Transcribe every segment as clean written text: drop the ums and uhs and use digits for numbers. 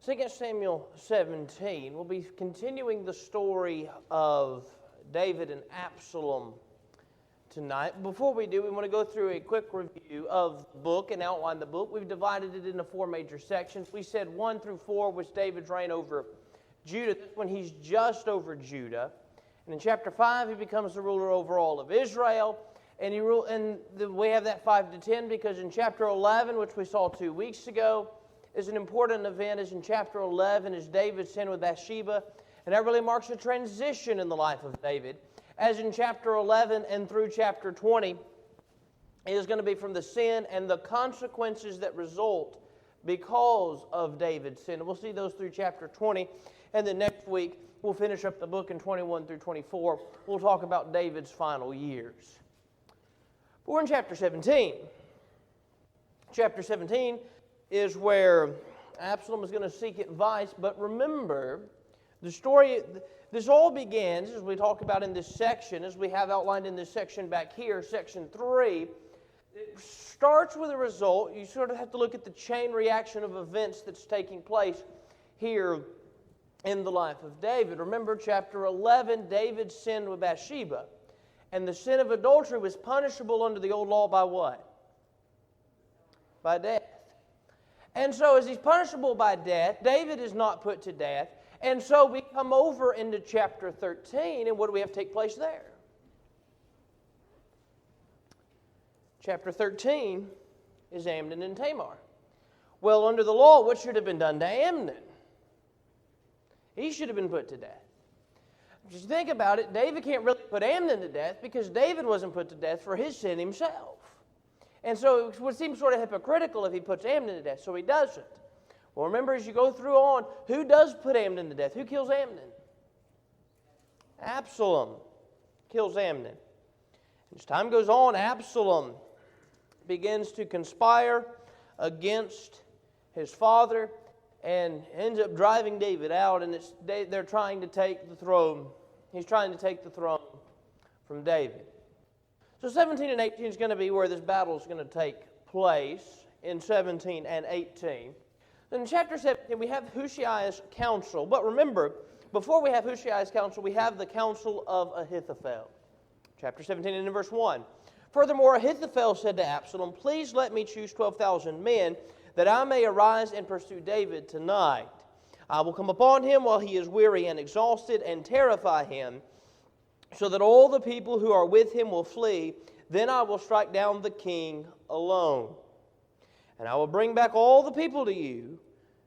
2 Samuel 17, we'll be continuing the story of David and Absalom tonight. Before we do, we want to go through a quick review of the book and outline the book. We've divided it into four major sections. We said 1 through 4 was David's reign over Judah. This one he's just over Judah. And in chapter 5, he becomes the ruler over all of Israel. And we have that 5 to 10 because in chapter 11, which we saw 2 weeks ago, is an important event. Is in chapter 11 is David's sin with Sheba, and that really marks a transition in the life of David. As in chapter 11 and through chapter 20, it is going to be from the sin and the consequences that result because of David's sin. And we'll see those through chapter 20, and then next week we'll finish up the book in 21 through 24. We'll talk about David's final years. But we're in chapter 17. Chapter 17 is where Absalom is going to seek advice. But remember, the story, this all begins, as we talk about in this section, as we have outlined in this section back here, section 3, it starts with a result. You sort of have to look at the chain reaction of events that's taking place here in the life of David. Remember, chapter 11, David sinned with Bathsheba. And the sin of adultery was punishable under the old law by what? By death. And so as he's punishable by death, David is not put to death. And so we come over into chapter 13, and what do we have take place there? Chapter 13 is Amnon and Tamar. Well, under the law, what should have been done to Amnon? He should have been put to death. Just think about it, David can't really put Amnon to death because David wasn't put to death for his sin himself. And so it would seem sort of hypocritical if he puts Amnon to death, so he doesn't. Well, remember, as you go through on, who does put Amnon to death? Who kills Amnon? Absalom kills Amnon. As time goes on, Absalom begins to conspire against his father and ends up driving David out, and they're trying to take the throne. He's trying to take the throne from David. So 17 and 18 is going to be where this battle is going to take place in 17 and 18. Then in chapter 17, we have Hushai's counsel. But remember, before we have Hushai's counsel, we have the counsel of Ahithophel. Chapter 17 and in verse 1. Furthermore, Ahithophel said to Absalom, "Please let me choose 12,000 men, that I may arise and pursue David tonight. I will come upon him while he is weary and exhausted, and terrify him, so that all the people who are with him will flee. Then I will strike down the king alone. And I will bring back all the people to you.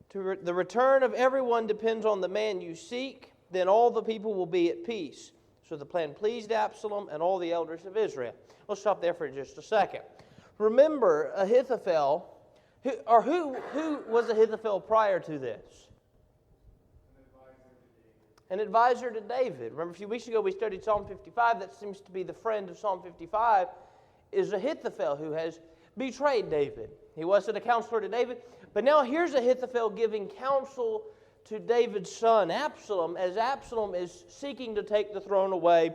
The return of everyone depends on the man you seek. Then all the people will be at peace." So the plan pleased Absalom and all the elders of Israel. Let's stop there for just a second. Remember, Ahithophel, who was Ahithophel prior to this? An advisor to David. Remember, a few weeks ago we studied Psalm 55. That seems to be the friend of Psalm 55, is Ahithophel, who has betrayed David. He wasn't a counselor to David, but now here's Ahithophel giving counsel to David's son, Absalom, as Absalom is seeking to take the throne away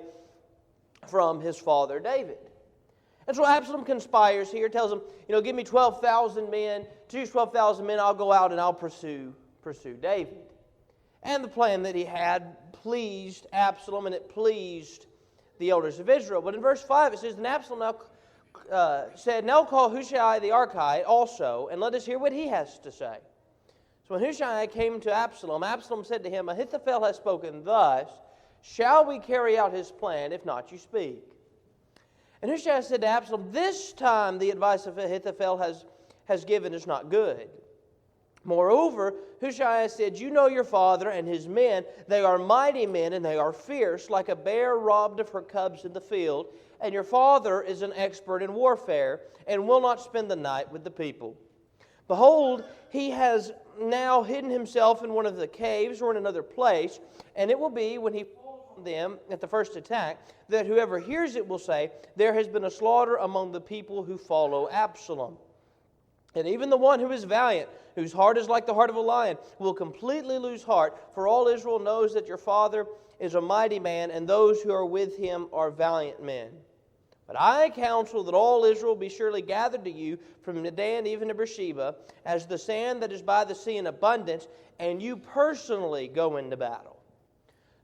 from his father, David. And so Absalom conspires here, tells him, give me 12,000 men. Choose 12,000 men, I'll go out and I'll pursue David. And the plan that he had pleased Absalom, and it pleased the elders of Israel. But in verse 5 it says, "And Absalom said, Now call Hushai the Archite also, and let us hear what he has to say." So when Hushai came to Absalom, Absalom said to him, "Ahithophel has spoken thus. Shall we carry out his plan? If not, you speak." And Hushai said to Absalom, "This time the advice of Ahithophel has given is not good." Moreover, Hushai said, "You know your father and his men. They are mighty men and they are fierce, like a bear robbed of her cubs in the field. And your father is an expert in warfare and will not spend the night with the people. Behold, he has now hidden himself in one of the caves or in another place. And it will be when he falls on them at the first attack, that whoever hears it will say, 'There has been a slaughter among the people who follow Absalom.' And even the one who is valiant, whose heart is like the heart of a lion, will completely lose heart, for all Israel knows that your father is a mighty man, and those who are with him are valiant men. But I counsel that all Israel be surely gathered to you from Dan even to Beersheba, as the sand that is by the sea in abundance, and you personally go into battle.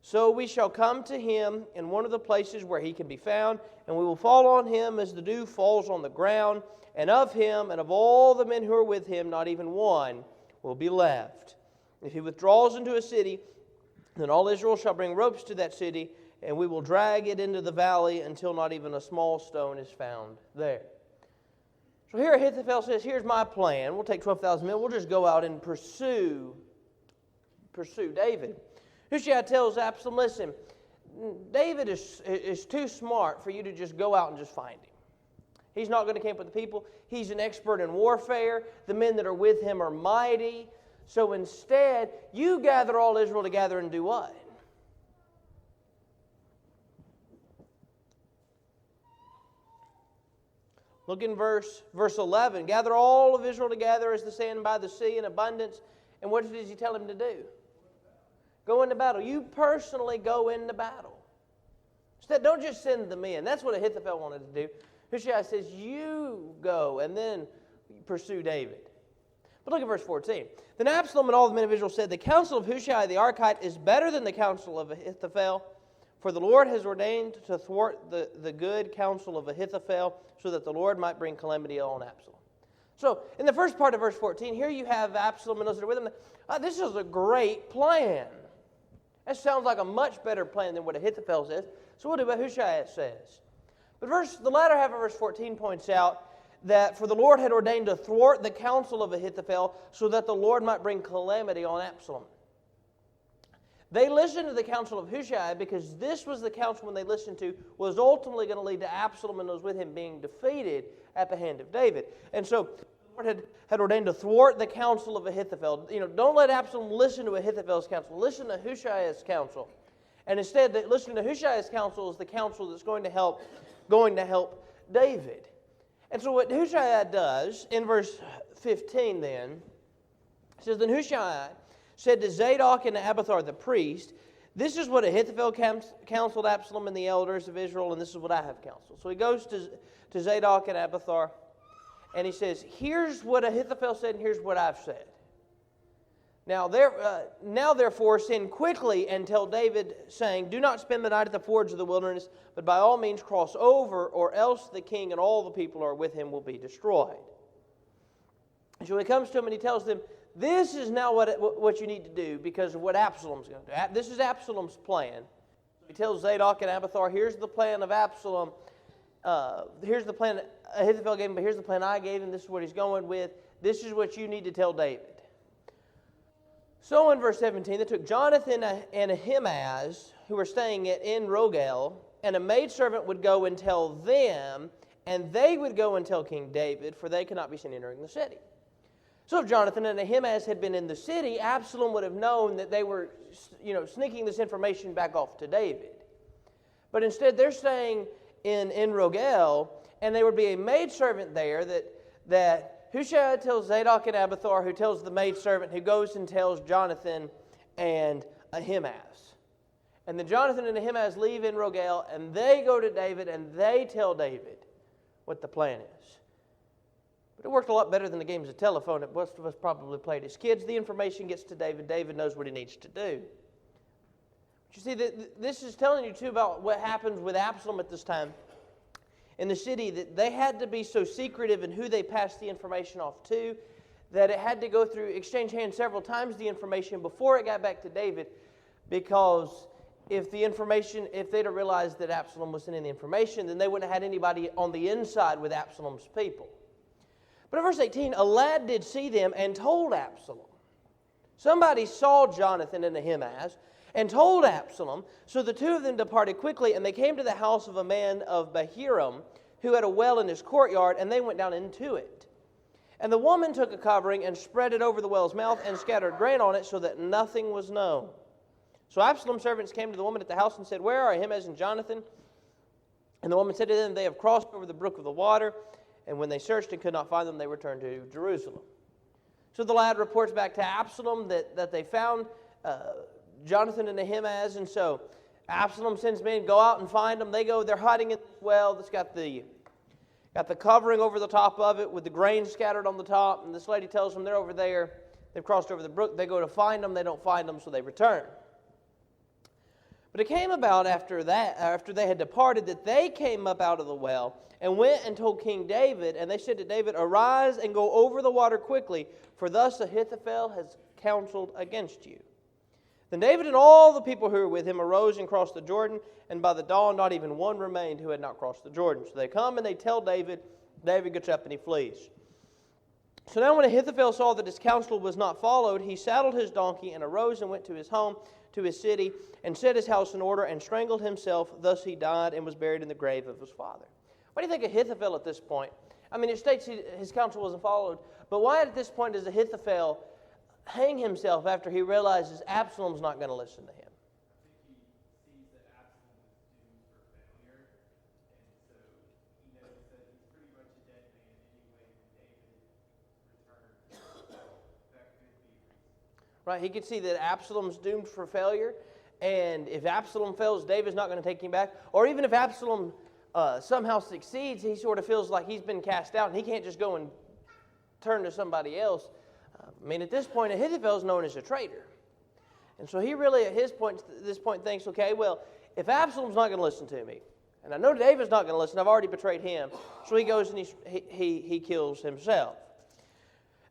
So we shall come to him in one of the places where he can be found, and we will fall on him as the dew falls on the ground, and of him and of all the men who are with him, not even one will be left. If he withdraws into a city, then all Israel shall bring ropes to that city, and we will drag it into the valley until not even a small stone is found there. So here Ahithophel says, here's my plan. We'll take 12,000 men. We'll just go out and pursue David. Hushai tells Absalom, listen, David is too smart for you to just go out and just find him. He's not going to camp with the people. He's an expert in warfare. The men that are with him are mighty. So instead, you gather all Israel together and do what? Look in verse 11. Gather all of Israel together as the sand by the sea in abundance. And what does he tell him to do? Go into battle. You personally go into battle. Instead, don't just send the men. That's what Ahithophel wanted to do. Hushai says, you go and then pursue David. But look at verse 14. Then Absalom and all the men of Israel said, the counsel of Hushai the Archite is better than the counsel of Ahithophel, for the Lord has ordained to thwart the good counsel of Ahithophel, so that the Lord might bring calamity on Absalom. So, in the first part of verse 14, here you have Absalom and those that are with him. This is a great plan. That sounds like a much better plan than what Ahithophel says. So we'll do what Hushai says. But the latter half of verse 14 points out that for the Lord had ordained to thwart the counsel of Ahithophel, so that the Lord might bring calamity on Absalom. They listened to the counsel of Hushai because this was the counsel when they listened to was ultimately going to lead to Absalom and those with him being defeated at the hand of David. And so the Lord had ordained to thwart the counsel of Ahithophel. Don't let Absalom listen to Ahithophel's counsel. Listen to Hushai's counsel. And instead, listening to Hushai's counsel is the counsel that's going to help David. And so what Hushai does in verse 15 then, says, then Hushai said to Zadok and to Abiathar the priest, this is what Ahithophel counseled Absalom and the elders of Israel, and this is what I have counseled. So he goes to Zadok and Abiathar, and he says, here's what Ahithophel said, and here's what I've said. Now therefore send quickly and tell David, saying, do not spend the night at the fords of the wilderness, but by all means cross over, or else the king and all the people who are with him will be destroyed. And so he comes to him and he tells them, this is now what you need to do because of what Absalom's going to do. This is Absalom's plan. He tells Zadok and Abiathar, here's the plan of Absalom. Here's the plan Ahithophel gave him, but here's the plan I gave him. This is what he's going with. This is what you need to tell David. So in verse 17, they took Jonathan and Ahimaaz, who were staying in Rogel, and a maidservant would go and tell them, and they would go and tell King David, for they could not be seen entering the city. So if Jonathan and Ahimaaz had been in the city, Absalom would have known that they were, sneaking this information back off to David. But instead, they're staying in Rogel, and there would be a maidservant there that Hushai tells Zadok and Abiathar, who tells the maidservant, who goes and tells Jonathan and Ahimaaz. And then Jonathan and Ahimaaz leave in Rogel, and they go to David, and they tell David what the plan is. But it worked a lot better than the games of telephone that most of us probably played as kids. The information gets to David. David knows what he needs to do. But you see, this is telling you, too, about what happens with Absalom at this time in the city, that they had to be so secretive in who they passed the information off to, that it had to go through, exchange hands several times, the information, before it got back to David, because if they'd have realized that Absalom was sending the information, then they wouldn't have had anybody on the inside with Absalom's people. But in verse 18, a lad did see them and told Absalom. Somebody saw Jonathan and Ahimaaz and told Absalom. So the two of them departed quickly, and they came to the house of a man of Bahiram, who had a well in his courtyard, and they went down into it. And the woman took a covering and spread it over the well's mouth and scattered grain on it, so that nothing was known. So Absalom's servants came to the woman at the house and said, where are Ahimaaz and Jonathan? And the woman said to them, they have crossed over the brook of the water. And when they searched and could not find them, they returned to Jerusalem. So the lad reports back to Absalom that they found Jonathan and Ahimaaz. And so Absalom sends men, go out and find them. They're hiding in this well that's got the covering over the top of it with the grain scattered on the top. And this lady tells them they're over there. They've crossed over the brook. They go to find them. They don't find them, so they return. But it came about after they had departed, that they came up out of the well and went and told King David. And they said to David, arise and go over the water quickly, for thus Ahithophel has counseled against you. Then David and all the people who were with him arose and crossed the Jordan, and by the dawn not even one remained who had not crossed the Jordan. So they come and they tell David. David gets up and he flees. So now when Ahithophel saw that his counsel was not followed, he saddled his donkey and arose and went to his home, to his city, and set his house in order and strangled himself. Thus he died and was buried in the grave of his father. What do you think of Ahithophel at this point? I mean, it states his counsel wasn't followed, but why at this point does Ahithophel hang himself after he realizes Absalom's not going to listen to him? Right, he could see that Absalom's doomed for failure, and if Absalom fails, David's not going to take him back. Or even if Absalom somehow succeeds, he sort of feels like he's been cast out, and he can't just go and turn to somebody else. I mean, at this point, Ahithophel's known as a traitor. And so he really, at this point, thinks, okay, well, if Absalom's not going to listen to me, and I know David's not going to listen, I've already betrayed him, so he goes and he kills himself.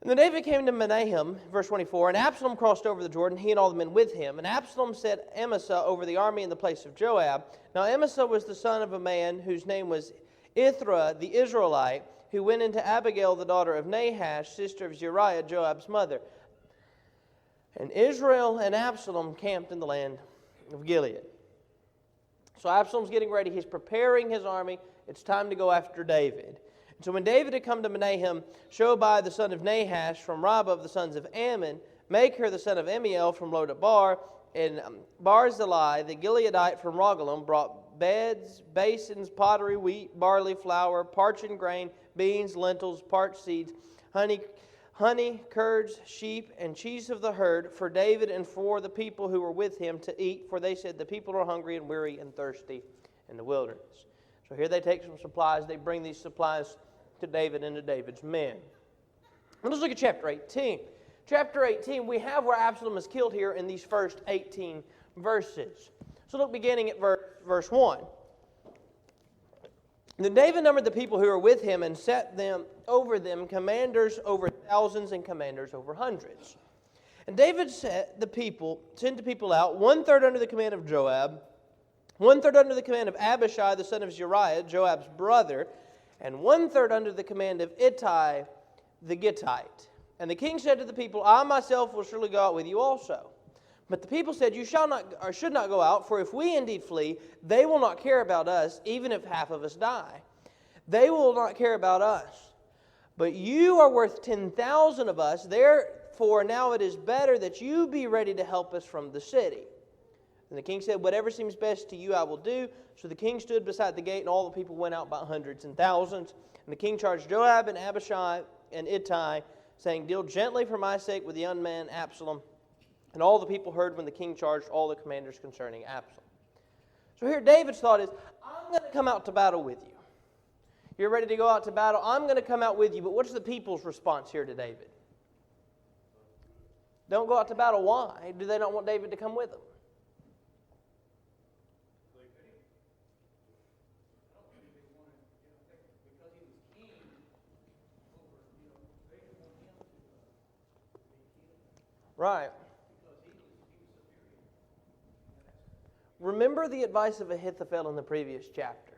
And then David came to Mahanaim, verse 24, and Absalom crossed over the Jordan, he and all the men with him. And Absalom set Amasa over the army in the place of Joab. Now Amasa was the son of a man whose name was Ithra the Israelite, who went into Abigail, the daughter of Nahash, sister of Zeruiah, Joab's mother. And Israel and Absalom camped in the land of Gilead. So Absalom's getting ready. He's preparing his army. It's time to go after David. So when David had come to Mahanaim, Sheba the son of Nahash from Rabbah of the sons of Ammon, Machir the son of Amiel from Lodabar, and Barzillai the Gileadite from Rogelim brought beds, basins, pottery, wheat, barley, flour, parched grain, beans, lentils, parched seeds, honey, curds, sheep, and cheese of the herd for David and for the people who were with him to eat, for they said, the people are hungry and weary and thirsty in the wilderness. So here they take some supplies. They bring these supplies to David and to David's men. Let's look at chapter 18. Chapter 18, we have where Absalom is killed here in these first 18 verses. So look beginning at verse 1. Then David numbered the people who were with him and set them over them commanders over thousands and commanders over hundreds. And David sent the people out, 1/3 under the command of Joab, 1/3 under the command of Abishai, the son of Zeruiah, Joab's brother, and 1/3 under the command of Ittai the Gittite. And the king said to the people, I myself will surely go out with you also. But the people said, you shall not or should not go out, for if we indeed flee, they will not care about us, even if half of us die. They will not care about us. But you are worth 10,000 of us, therefore now it is better that you be ready to help us from the city. And the king said, whatever seems best to you I will do. So the king stood beside the gate, and all the people went out by hundreds and thousands. And the king charged Joab and Abishai and Ittai, saying, deal gently for my sake with the young man Absalom. And all the people heard when the king charged all the commanders concerning Absalom. So here David's thought is, I'm going to come out to battle with you. You're ready to go out to battle. I'm going to come out with you. But what's the people's response here to David? Don't go out to battle. Why? Do they not want David to come with them? Right. Remember the advice of Ahithophel in the previous chapter.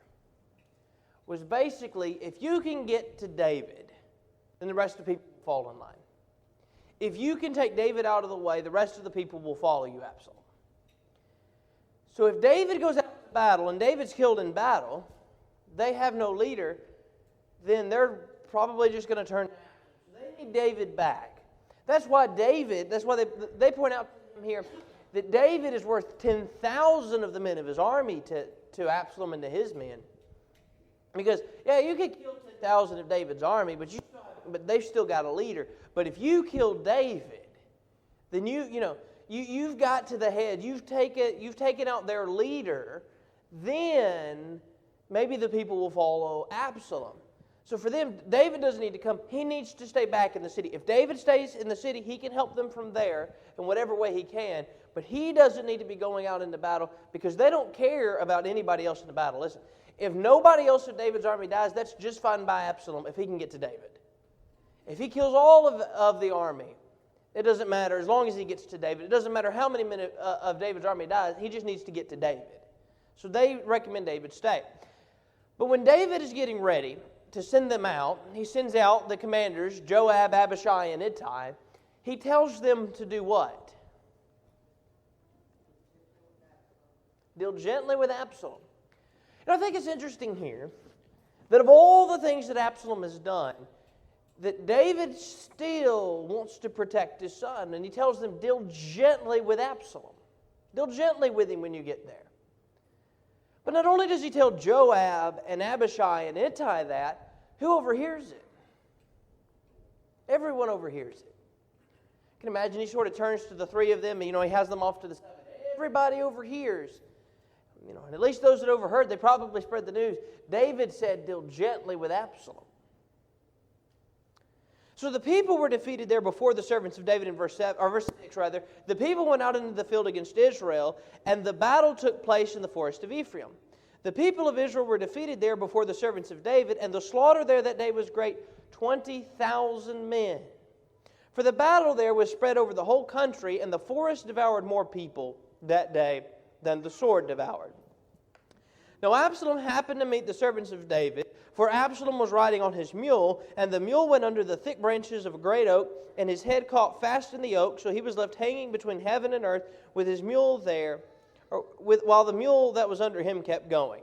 Was basically, if you can get to David, then the rest of the people will fall in line. If you can take David out of the way, the rest of the people will follow you, Absalom. So if David goes out to battle and David's killed in battle, they have no leader, then they're probably just going to turn. They need David back. That's why they point out here that David is worth 10,000 of the men of his army to Absalom and to his men. Because, yeah, you could kill 10,000 of David's army, but they've still got a leader. But if you kill David, then you you've got to the head, you've taken out their leader, then maybe the people will follow Absalom. So for them, David doesn't need to come. He needs to stay back in the city. If David stays in the city, he can help them from there in whatever way he can. But he doesn't need to be going out into battle because they don't care about anybody else in the battle. Listen, if nobody else of David's army dies, that's just fine by Absalom if he can get to David. If he kills all of the army, it doesn't matter as long as he gets to David. It doesn't matter how many men of David's army dies. He just needs to get to David. So they recommend David stay. But when David is getting ready to send them out, he sends out the commanders, Joab, Abishai, and Ittai. He tells them to do what? Deal gently with Absalom. I think it's interesting here that of all the things that Absalom has done, that David still wants to protect his son. And he tells them, deal gently with Absalom. Deal gently with him when you get there. But not only does he tell Joab and Abishai and Ittai that, who overhears it? Everyone overhears it. You can imagine he sort of turns to the three of them, and he has them off to the side. Everybody overhears. And at least those that overheard, they probably spread the news. David said, deal gently with Absalom. So the people were defeated there before the servants of David in verse 6. The people went out into the field against Israel, and the battle took place in the forest of Ephraim. The people of Israel were defeated there before the servants of David, and the slaughter there that day was great, 20,000 men. For the battle there was spread over the whole country, and the forest devoured more people that day than the sword devoured. Now Absalom happened to meet the servants of David, for Absalom was riding on his mule, and the mule went under the thick branches of a great oak, and his head caught fast in the oak, so he was left hanging between heaven and earth with his mule there, while the mule that was under him kept going.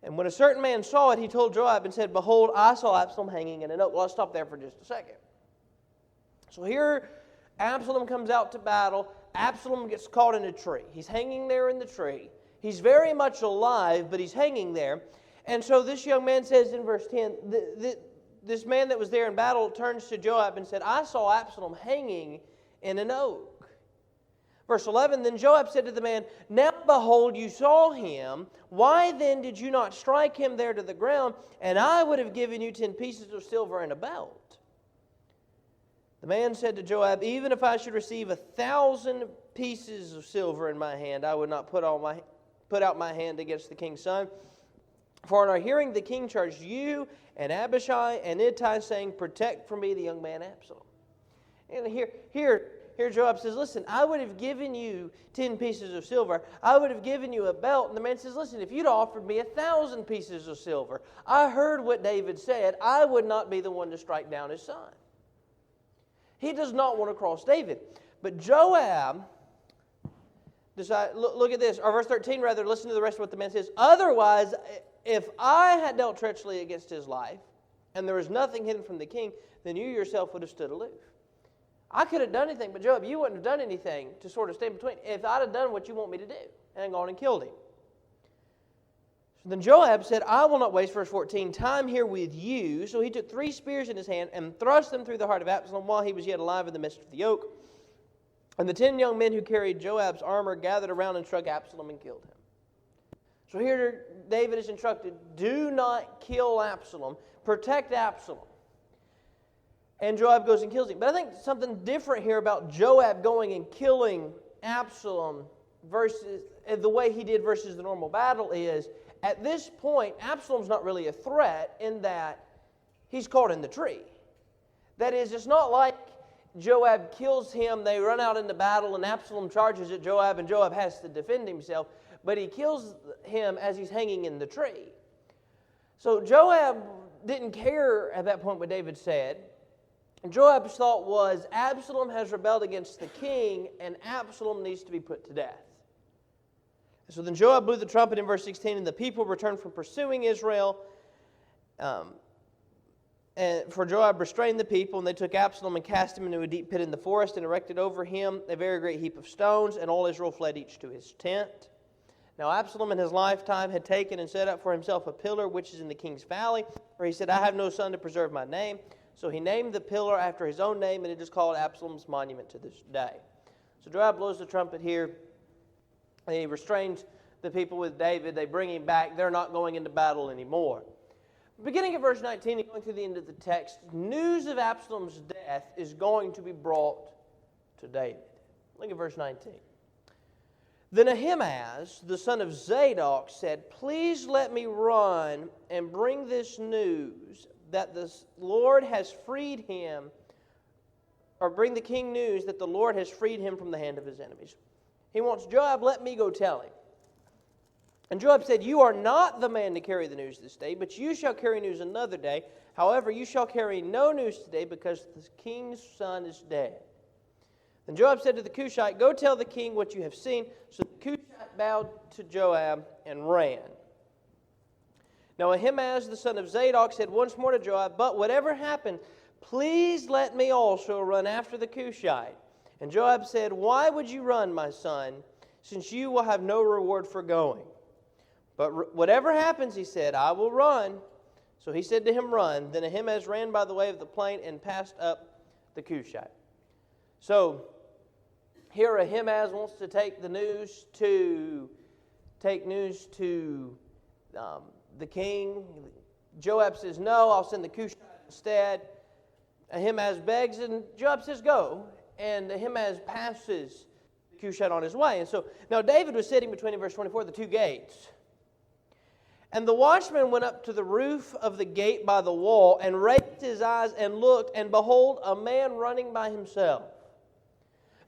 And when a certain man saw it, he told Joab and said, behold, I saw Absalom hanging in an oak. Well, I'll stop there for just a second. So here, Absalom comes out to battle. Absalom gets caught in a tree. He's hanging there in the tree. He's very much alive, but he's hanging there. And so this young man says in verse 10, this man that was there in battle turns to Joab and said, I saw Absalom hanging in an oak. Verse 11, then Joab said to the man, now behold, you saw him. Why then did you not strike him there to the ground? And I would have given you 10 pieces of silver and a belt. The man said to Joab, even if I should receive 1,000 pieces of silver in my hand, I would not put out my hand against the king's son. For in our hearing the king charged you and Abishai and Ittai, saying, protect for me the young man Absalom. And here Joab says, listen, I would have given you 10 pieces of silver. I would have given you a belt. And the man says, listen, if you'd offered me 1,000 pieces of silver, I heard what David said. I would not be the one to strike down his son. He does not want to cross David. But Joab decided, look at this, or verse 13 rather, listen to the rest of what the man says. Otherwise, if I had dealt treacherously against his life, and there was nothing hidden from the king, then you yourself would have stood aloof. I could have done anything, but Joab, you wouldn't have done anything to sort of stand between. If I'd have done what you want me to do, and gone and killed him. So then Joab said, I will not waste, verse 14, time here with you. So he took 3 spears in his hand and thrust them through the heart of Absalom while he was yet alive in the midst of the oak. And the 10 young men who carried Joab's armor gathered around and struck Absalom and killed him. So here David is instructed, do not kill Absalom. Protect Absalom. And Joab goes and kills him. But I think something different here about Joab going and killing Absalom versus the way he did versus the normal battle is, at this point, Absalom's not really a threat in that he's caught in the tree. That is, it's not like Joab kills him, they run out into battle, and Absalom charges at Joab, and Joab has to defend himself. But he kills him as he's hanging in the tree. So Joab didn't care at that point what David said. And Joab's thought was, Absalom has rebelled against the king, and Absalom needs to be put to death. So then Joab blew the trumpet in verse 16, and the people returned from pursuing Israel. And for Joab restrained the people, and they took Absalom and cast him into a deep pit in the forest, and erected over him a very great heap of stones, and all Israel fled each to his tent. Now Absalom in his lifetime had taken and set up for himself a pillar which is in the king's valley, where he said, I have no son to preserve my name. So he named the pillar after his own name, and it is called Absalom's monument to this day. So Joab blows the trumpet here, and he restrains the people with David. They bring him back. They're not going into battle anymore. Beginning at verse 19 and going to the end of the text, news of Absalom's death is going to be brought to David. Look at verse 19. Then Ahimaaz, the son of Zadok, said, "Please let me run and bring this news that the Lord has freed him, or bring the king news that the Lord has freed him from the hand of his enemies." He wants Joab, let me go tell him. And Joab said, "You are not the man to carry the news this day, but you shall carry news another day. However, you shall carry no news today, because the king's son is dead." Then Joab said to the Cushite, "Go tell the king what you have seen." So the Cushite bowed to Joab and ran. Now Ahimaaz, the son of Zadok, said once more to Joab, "But whatever happened, please let me also run after the Cushite." And Joab said, "Why would you run, my son, since you will have no reward for going? But whatever happens," he said, "I will run." So he said to him, "Run." Then Ahimaaz ran by the way of the plain and passed up the Cushite. So here Ahimaaz wants to take news to the king. Joab says, "No, I'll send the Cushite instead." Ahimaaz begs, and Joab says, "Go." And Ahimaaz passes the Cushite on his way. And so now David was sitting between, in verse 24, the two gates. And the watchman went up to the roof of the gate by the wall and raised his eyes and looked, and behold, a man running by himself.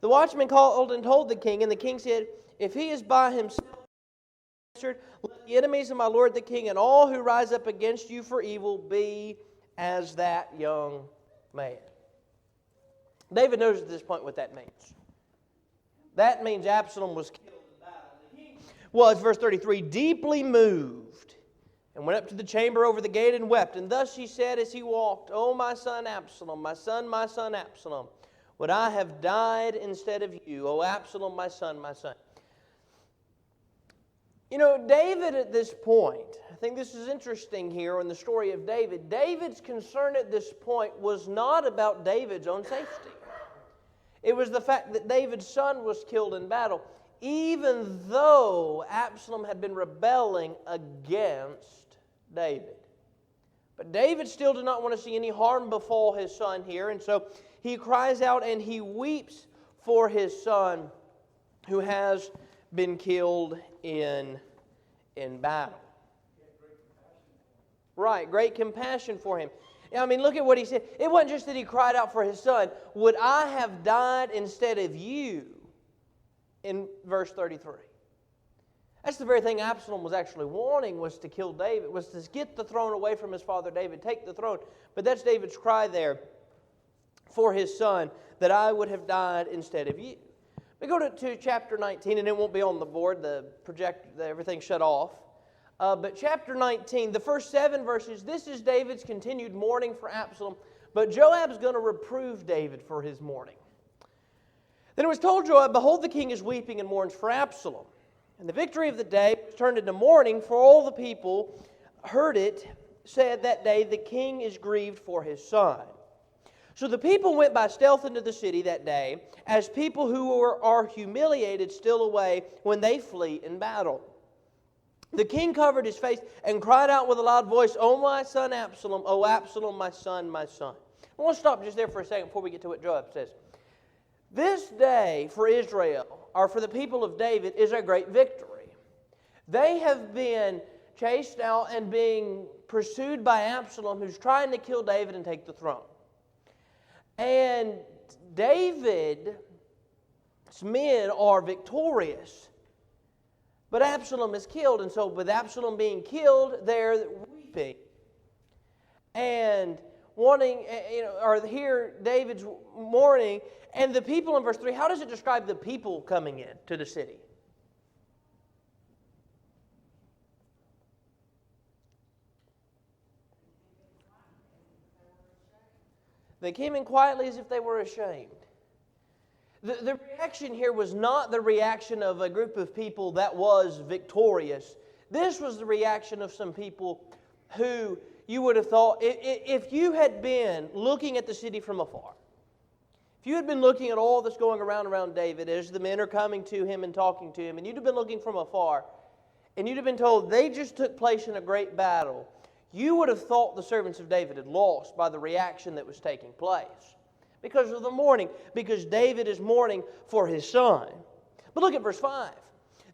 The watchman called and told the king, and the king said, "If he is by himself," answered, "let the enemies of my lord the king and all who rise up against you for evil be as that young man." David knows at this point what that means. That means Absalom was killed in battle. He was, verse 33, deeply moved, and went up to the chamber over the gate and wept. And thus he said as he walked, "O my son Absalom, my son Absalom, would I have died instead of you, O Absalom, my son, my son." You know, David at this point, I think this is interesting here in the story of David. David's concern at this point was not about David's own safety. It was the fact that David's son was killed in battle, even though Absalom had been rebelling against David. But David still did not want to see any harm befall his son here, and so he cries out and he weeps for his son who has been killed in battle. Right, great compassion for him. I mean, look at what he said. It wasn't just that he cried out for his son. "Would I have died instead of you?" In verse 33. That's the very thing Absalom was actually wanting, was to kill David, was to get the throne away from his father David, take the throne. But that's David's cry there for his son, that I would have died instead of you. We go to chapter 19, and it won't be on the board, the projector, everything's shut off. But chapter 19, the first 7 verses, this is David's continued mourning for Absalom. But Joab's going to reprove David for his mourning. Then it was told Joab, "Behold, the king is weeping and mourns for Absalom." And the victory of the day was turned into mourning, for all the people heard it, said that day, "The king is grieved for his son." So the people went by stealth into the city that day, as people who are humiliated steal away when they flee in battle. The king covered his face and cried out with a loud voice, "O my son Absalom, O Absalom, my son, my son." I want to stop just there for a second before we get to what Joab says. This day for Israel, or for the people of David, is a great victory. They have been chased out and being pursued by Absalom, who's trying to kill David and take the throne. And David's men are victorious. But Absalom is killed, and so with Absalom being killed, they're weeping. And wanting, or here David's mourning, and the people in verse 3, how does it describe the people coming in to the city? They came in quietly as if they were ashamed. The reaction here was not the reaction of a group of people that was victorious. This was the reaction of some people who you would have thought, if you had been looking at the city from afar, If you had been looking at all that's going around David as the men are coming to him and talking to him, and you'd have been looking from afar, and you'd have been told they just took place in a great battle, you would have thought the servants of David had lost by the reaction that was taking place. Because of the mourning, because David is mourning for his son. But look at verse 5.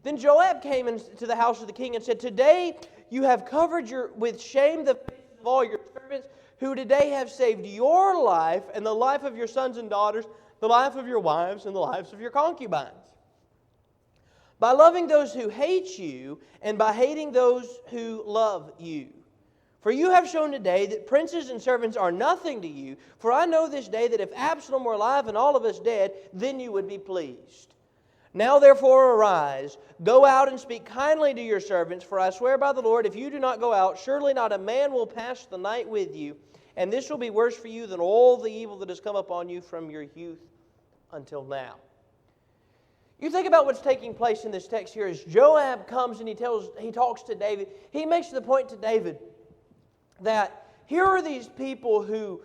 Then Joab came into the house of the king and said, "Today you have covered with shame the faces of all your servants, who today have saved your life and the life of your sons and daughters, the life of your wives and the lives of your concubines, by loving those who hate you and by hating those who love you. For you have shown today that princes and servants are nothing to you. For I know this day that if Absalom were alive and all of us dead, then you would be pleased. Now therefore arise, go out and speak kindly to your servants, for I swear by the Lord, if you do not go out, surely not a man will pass the night with you, and this will be worse for you than all the evil that has come upon you from your youth until now." You think about what's taking place in this text here as Joab comes and he talks to David. He makes the point to David that here are these people who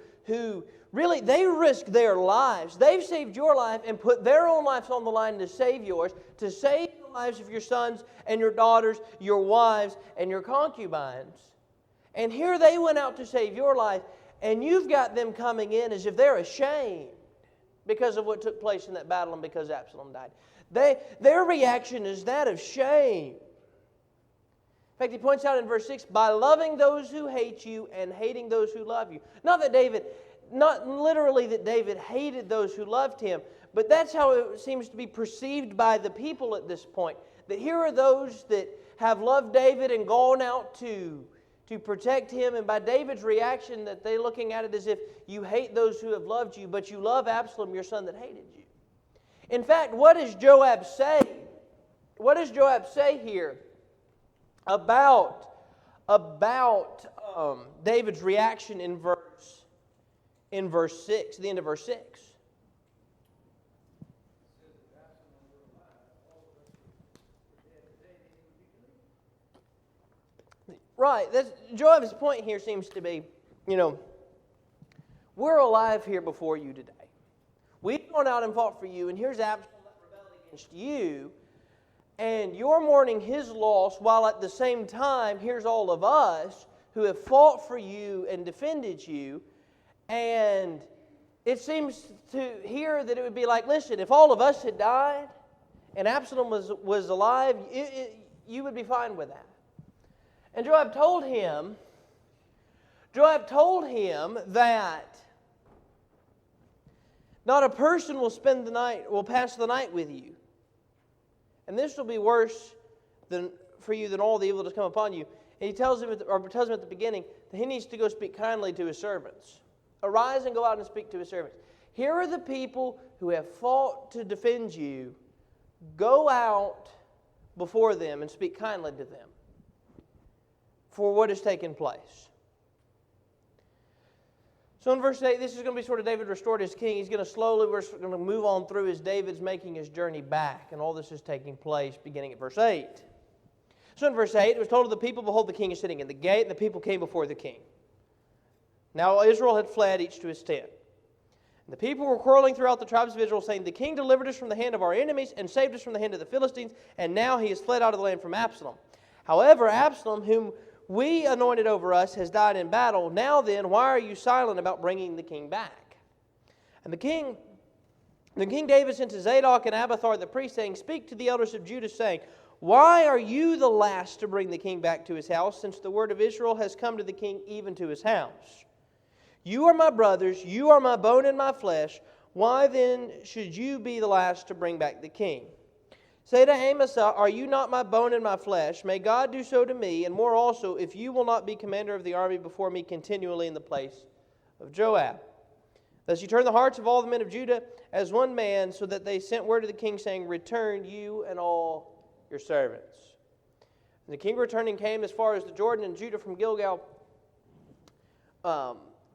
really, they risk their lives. They've saved your life and put their own lives on the line to save yours, to save the lives of your sons and your daughters, your wives and your concubines. And here they went out to save your life, and you've got them coming in as if they're ashamed because of what took place in that battle and because Absalom died. Their reaction is that of shame. In fact, he points out in verse 6, by loving those who hate you and hating those who love you. Not literally that David hated those who loved him, but that's how it seems to be perceived by the people at this point. That here are those that have loved David and gone out to protect him, and by David's reaction that they're looking at it as if you hate those who have loved you, but you love Absalom, your son that hated you. In fact, what does Joab say? What does Joab say here about David's reaction in verse 6, the end of verse 6? Right, Joab's point here seems to be, we're alive here before you today. We've gone out and fought for you, and here's Absalom that rebelled against you, and you're mourning his loss, while at the same time, here's all of us who have fought for you and defended you, and it seems to here that it would be like, listen, if all of us had died and Absalom was alive, you would be fine with that. And Joab told him that not a person will pass the night with you. And this will be worse for you than all the evil that has come upon you. And he tells him at the beginning that he needs to go speak kindly to his servants. Arise and go out and speak to his servants. Here are the people who have fought to defend you. Go out before them and speak kindly to them for what has taken place. So in verse 8, this is going to be sort of David restored as king. We're going to move on through as David's making his journey back. And all this is taking place beginning at verse 8. So in verse 8, it was told to the people, behold, the king is sitting in the gate, and the people came before the king. Now Israel had fled, each to his tent. And the people were quarreling throughout the tribes of Israel, saying, the king delivered us from the hand of our enemies and saved us from the hand of the Philistines, and now he has fled out of the land from Absalom. However, Absalom, whom we anointed over us, has died in battle. Now then, why are you silent about bringing the king back? And the king David sent to Zadok and Abiathar the priest, saying, speak to the elders of Judah, saying, why are you the last to bring the king back to his house, since the word of Israel has come to the king even to his house? You are my brothers, you are my bone and my flesh. Why then should you be the last to bring back the king? Say to Amasa, are you not my bone and my flesh? May God do so to me, and more also, if you will not be commander of the army before me continually in the place of Joab. Thus you turn the hearts of all the men of Judah as one man, so that they sent word to the king, saying, return you and all your servants. And the king returning came as far as the Jordan and Judah from Gilgal,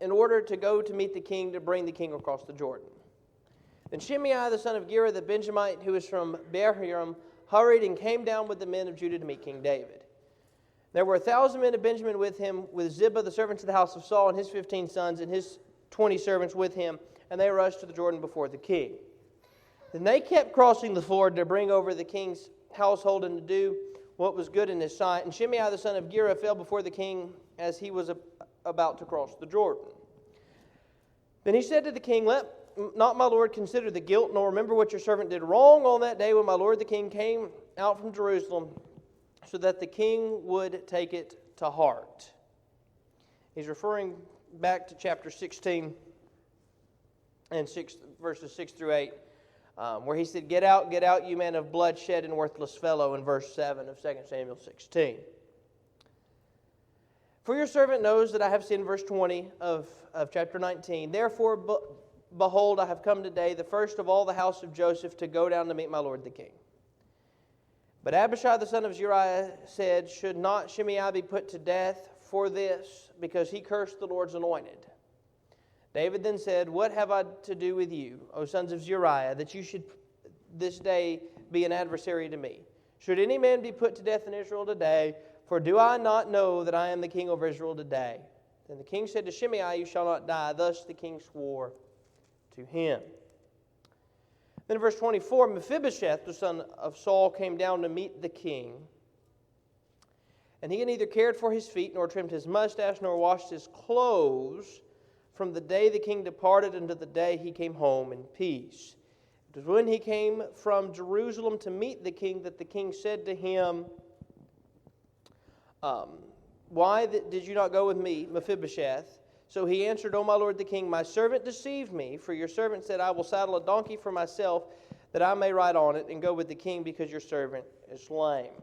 in order to go to meet the king, to bring the king across the Jordan. Then Shimei the son of Gera the Benjamite, who was from Bahurim, hurried and came down with the men of Judah to meet King David. There were 1,000 men of Benjamin with him, with Ziba the servant of the house of Saul and his 15 sons and his 20 servants with him, and they rushed to the Jordan before the king. Then they kept crossing the ford to bring over the king's household and to do what was good in his sight. And Shimei the son of Gera fell before the king as he was about to cross the Jordan. Then he said to the king, "Let not my lord consider the guilt, nor remember what your servant did wrong on that day when my lord the king came out from Jerusalem, so that the king would take it to heart." He's referring back to chapter 16 and verses 6 through 8, where he said, get out, you man of bloodshed and worthless fellow," in verse 7 of 2 Samuel 16. "For your servant knows that I have sinned," verse 20 of chapter 19. "Therefore, behold, I have come today, the first of all the house of Joseph, to go down to meet my lord the king." But Abishai the son of Zeruiah said, "Should not Shimei be put to death for this, because he cursed the Lord's anointed?" David then said, "What have I to do with you, O sons of Zeruiah, that you should this day be an adversary to me? Should any man be put to death in Israel today? For do I not know that I am the king over Israel today?" Then the king said to Shimei, "You shall not die." Thus the king swore to him. Then in verse 24, Mephibosheth, the son of Saul, came down to meet the king. And he had neither cared for his feet, nor trimmed his mustache, nor washed his clothes from the day the king departed until the day he came home in peace. It was when he came from Jerusalem to meet the king that the king said to him, "Why did you not go with me, Mephibosheth?" So he answered, "O my lord the king, my servant deceived me, for your servant said, I will saddle a donkey for myself, that I may ride on it and go with the king, because your servant is lame.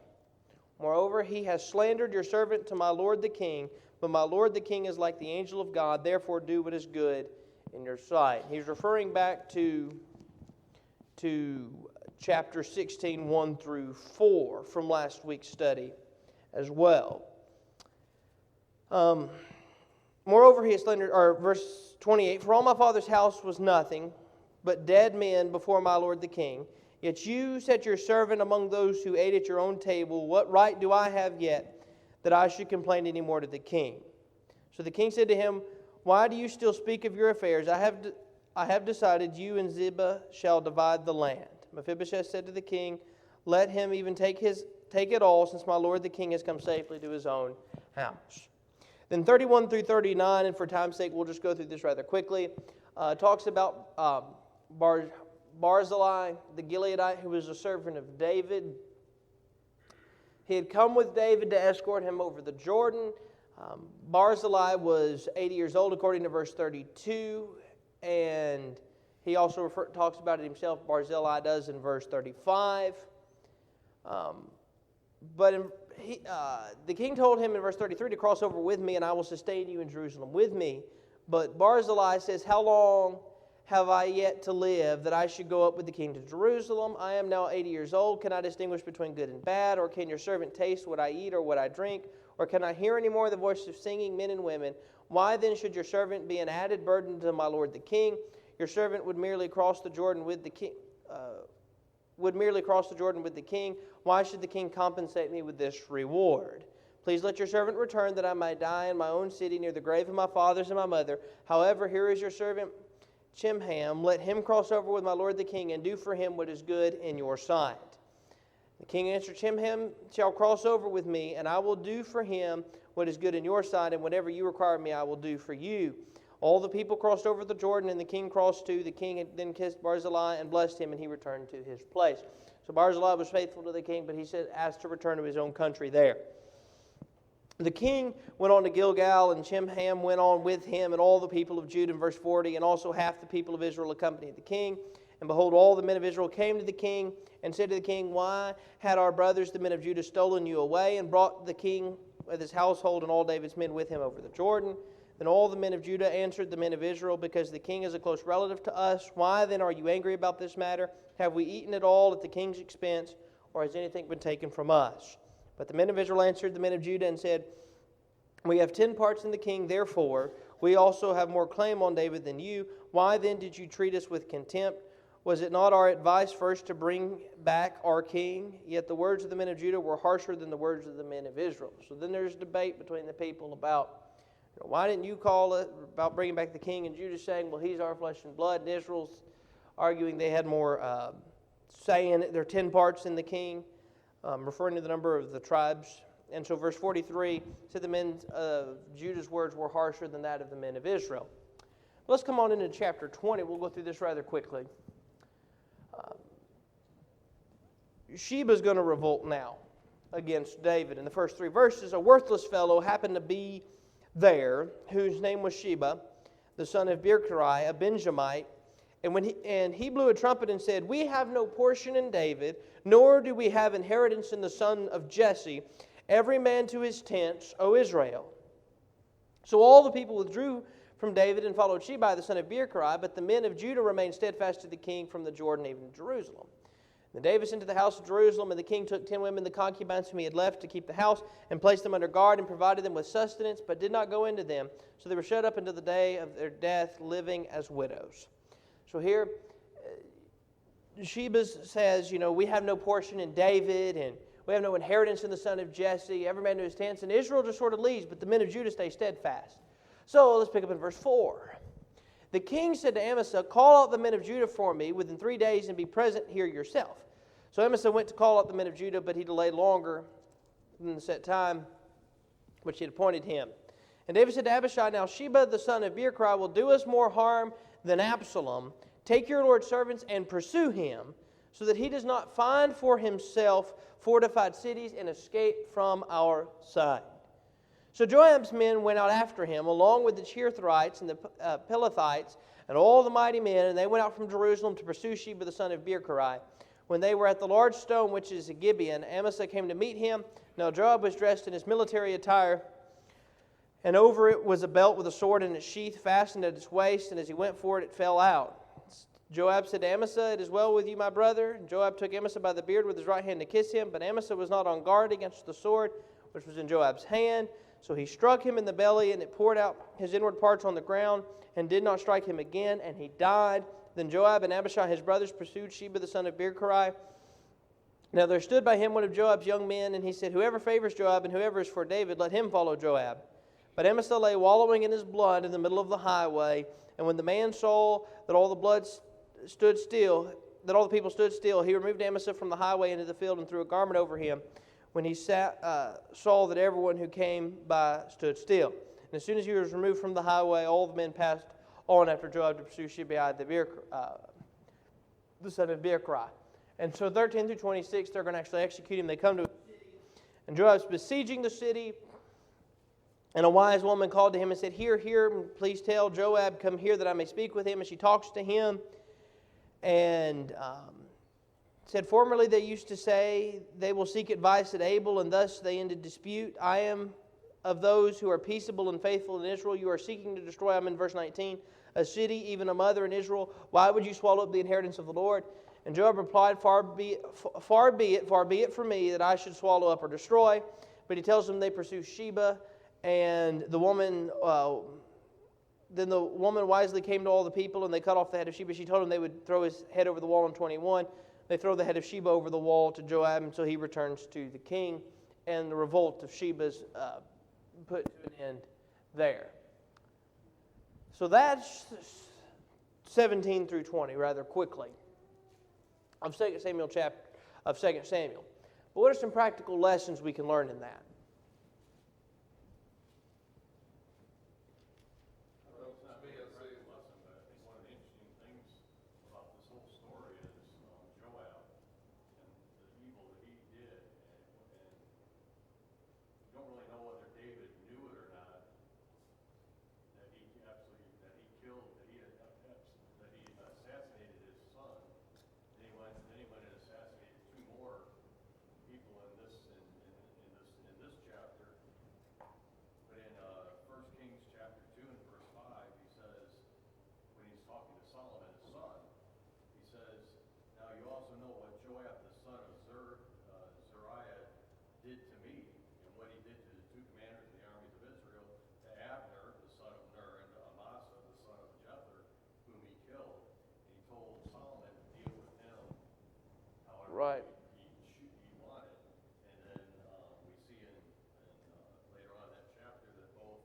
Moreover, he has slandered your servant to my lord the king, but my lord the king is like the angel of God, therefore do what is good in your sight." He's referring back to chapter 16, 1 through 4 from last week's study as well. Moreover, he has slandered, or verse 28, "For all my father's house was nothing but dead men before my lord the king. Yet you set your servant among those who ate at your own table. What right do I have yet that I should complain any more to the king?" So the king said to him, "Why do you still speak of your affairs? I have decided you and Ziba shall divide the land." Mephibosheth said to the king, "Let him even take it all, since my lord the king has come safely to his own house." Then 31 through 39, and for time's sake, we'll just go through this rather quickly, talks about Barzillai, the Gileadite, who was a servant of David. He had come with David to escort him over the Jordan. Barzillai was 80 years old, according to verse 32, and he also talks about it himself, Barzillai does, in verse 35. The king told him in verse 33 to cross over with me, and I will sustain you in Jerusalem with me. But Barzillai says, "How long have I yet to live, that I should go up with the king to Jerusalem? I am now 80 years old. Can I distinguish between good and bad? Or can your servant taste what I eat or what I drink? Or can I hear any more the voice of singing, men and women? Why then should your servant be an added burden to my lord the king? Your servant would merely cross the Jordan with the king. Why should the king compensate me with this reward? Please let your servant return, that I may die in my own city near the grave of my fathers and my mother. However, here is your servant Chimham. Let him cross over with my lord the king, and do for him what is good in your sight." The king answered, "Chimham shall cross over with me, and I will do for him what is good in your sight, and whatever you require of me I will do for you." All the people crossed over the Jordan, and the king crossed too. The king then kissed Barzillai and blessed him, and he returned to his place. So Barzillai was faithful to the king, but he asked to return to his own country there. The king went on to Gilgal, and Chimham went on with him, and all the people of Judah, in verse 40, and also half the people of Israel accompanied the king. And behold, all the men of Israel came to the king and said to the king, "Why had our brothers, the men of Judah, stolen you away and brought the king with his household and all David's men with him over the Jordan?" Then all the men of Judah answered the men of Israel, "Because the king is a close relative to us. Why then are you angry about this matter? Have we eaten at all at the king's expense, or has anything been taken from us?" But the men of Israel answered the men of Judah and said, "We have 10 parts in the king, therefore we also have more claim on David than you. Why then did you treat us with contempt? Was it not our advice first to bring back our king?" Yet the words of the men of Judah were harsher than the words of the men of Israel. So then there's debate between the people about Why didn't you call it about bringing back the king? And Judah saying, well, he's our flesh and blood. And Israel's arguing they had more say in it. There are 10 parts in the king, referring to the number of the tribes. And so verse 43 said the men of Judah's words were harsher than that of the men of Israel. Let's come on into chapter 20. We'll go through this rather quickly. Sheba's going to revolt now against David. In the first 3 verses, a worthless fellow happened to be there, whose name was Sheba, the son of Berechiah, a Benjamite. And he blew a trumpet and said, we have no portion in David, nor do we have inheritance in the son of Jesse, every man to his tents, O Israel. So all the people withdrew from David and followed Sheba, the son of Berechiah, but the men of Judah remained steadfast to the king from the Jordan even to Jerusalem. Then David sent to the house of Jerusalem, and the king took 10 women, the concubines whom he had left to keep the house, and placed them under guard, and provided them with sustenance, but did not go into them. So they were shut up until the day of their death, living as widows. So here, Sheba says, we have no portion in David, and we have no inheritance in the son of Jesse, every man to his tents. And Israel just sort of leaves, but the men of Judah stay steadfast. So let's pick up in verse 4. The king said to Amasa, call out the men of Judah for me within 3 days, and be present here yourself. So Amasa went to call out the men of Judah, but he delayed longer than the set time which he had appointed him. And David said to Abishai, now Sheba the son of Berechiah will do us more harm than Absalom. Take your Lord's servants and pursue him, so that he does not find for himself fortified cities and escape from our sight. So Joab's men went out after him, along with the Cherethites and the Pelethites and all the mighty men, and they went out from Jerusalem to pursue Sheba the son of Berechiah. When they were at the large stone, which is a Gibeon, Amasa came to meet him. Now Joab was dressed in his military attire, and over it was a belt with a sword in its sheath fastened at its waist, and as he went for it, it fell out. Joab said to Amasa, it is well with you, my brother. And Joab took Amasa by the beard with his right hand to kiss him, but Amasa was not on guard against the sword, which was in Joab's hand. So he struck him in the belly, and it poured out his inward parts on the ground, and did not strike him again, and he died. Then Joab and Abishai his brothers pursued Sheba the son of Berechiah. Now there stood by him one of Joab's young men, and he said, whoever favors Joab and whoever is for David, let him follow Joab. But Amasa lay wallowing in his blood in the middle of the highway, and when the man saw that all the blood stood still, that all the people stood still, he removed Amasa from the highway into the field and threw a garment over him. When he saw that everyone who came by stood still. And as soon as he was removed from the highway, all the men passed on after Joab to pursue Sheba the son of Berechiah. And so 13 through 26, they're going to actually execute him. They come to a city, and Joab's besieging the city. And a wise woman called to him and said, here, please tell Joab, come here that I may speak with him. And she talks to him and said, formerly they used to say they will seek advice at Abel, and thus they ended dispute. I am of those who are peaceable and faithful in Israel. You are seeking to destroy, I'm in verse 19, a city, even a mother in Israel. Why would you swallow up the inheritance of the Lord? And Joab replied, far be it from me that I should swallow up or destroy. But he tells them they pursue Sheba, and the woman... Then the woman wisely came to all the people, and they cut off the head of Sheba. She told them they would throw his head over the wall in 21. They throw the head of Sheba over the wall to Joab, and so he returns to the king, and the revolt of Sheba's put to an end there. So that's 17 through 20, rather quickly, of 2 Samuel chapter of 2 Samuel. But what are some practical lessons we can learn in that? Right. He wanted. And then we see in later on in that chapter that both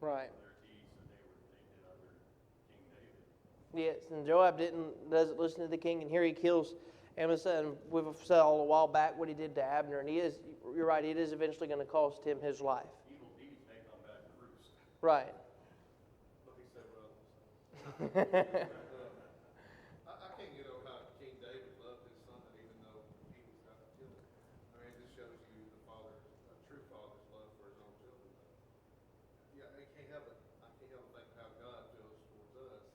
Right. their teeth, and they did under King David. Yes, and Joab doesn't listen to the king, and here he kills Amasa. And we've said all a while back what he did to Abner, and you're right, it is eventually going to cost him his life. Evil deeds may come back to roost. Right. But he said, well, I can't get over how King David loved his son, even though he was going to kill him. I mean, it just shows you the true father's love for his own children. Yeah, I can't help it think how God feels towards us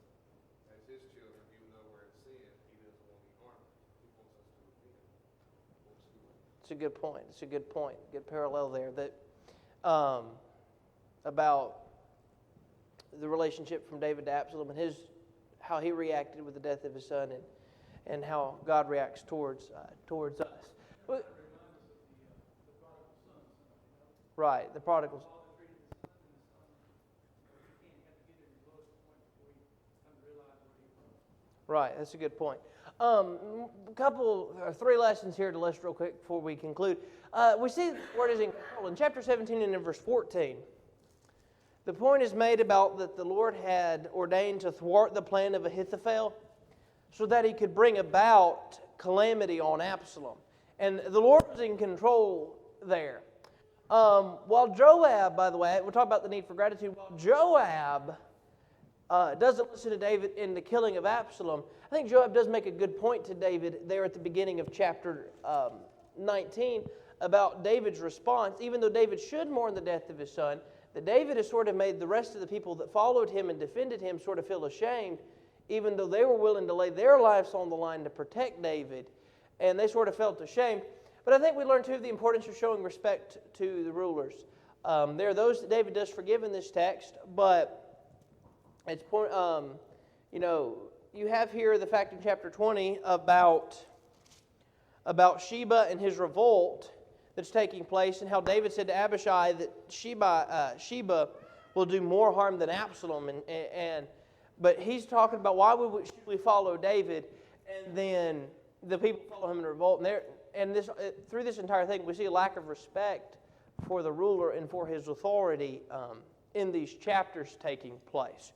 as his children, even though we're in sin. He doesn't want any harm. He wants us to repent. It's a good point. It's a good point. Good parallel there. That about the relationship from David to Absalom and how he reacted with the death of his son, and how God reacts towards us. Right, the prodigals. Right, that's a good point. Three lessons here to list real quick before we conclude. We see the word is in control. In chapter 17 and in verse 14, the point is made about that the Lord had ordained to thwart the plan of Ahithophel so that he could bring about calamity on Absalom. And the Lord was in control there. While Joab, by the way, we'll talk about the need for gratitude, while Joab doesn't listen to David in the killing of Absalom, I think Joab does make a good point to David there at the beginning of chapter 19 about David's response. Even though David should mourn the death of his son, that David has sort of made the rest of the people that followed him and defended him sort of feel ashamed, even though they were willing to lay their lives on the line to protect David, and they sort of felt ashamed. But I think we learn too the importance of showing respect to the rulers. There are those that David does forgive in this text, but it's you have here the fact in chapter 20 about Sheba and his revolt that's taking place, and how David said to Abishai that Sheba will do more harm than Absalom, but he's talking about why should we follow David, and then the people follow him in revolt, and through this entire thing we see a lack of respect for the ruler and for his authority in these chapters taking place.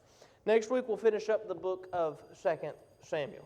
Next week we'll finish up the book of 2 Samuel.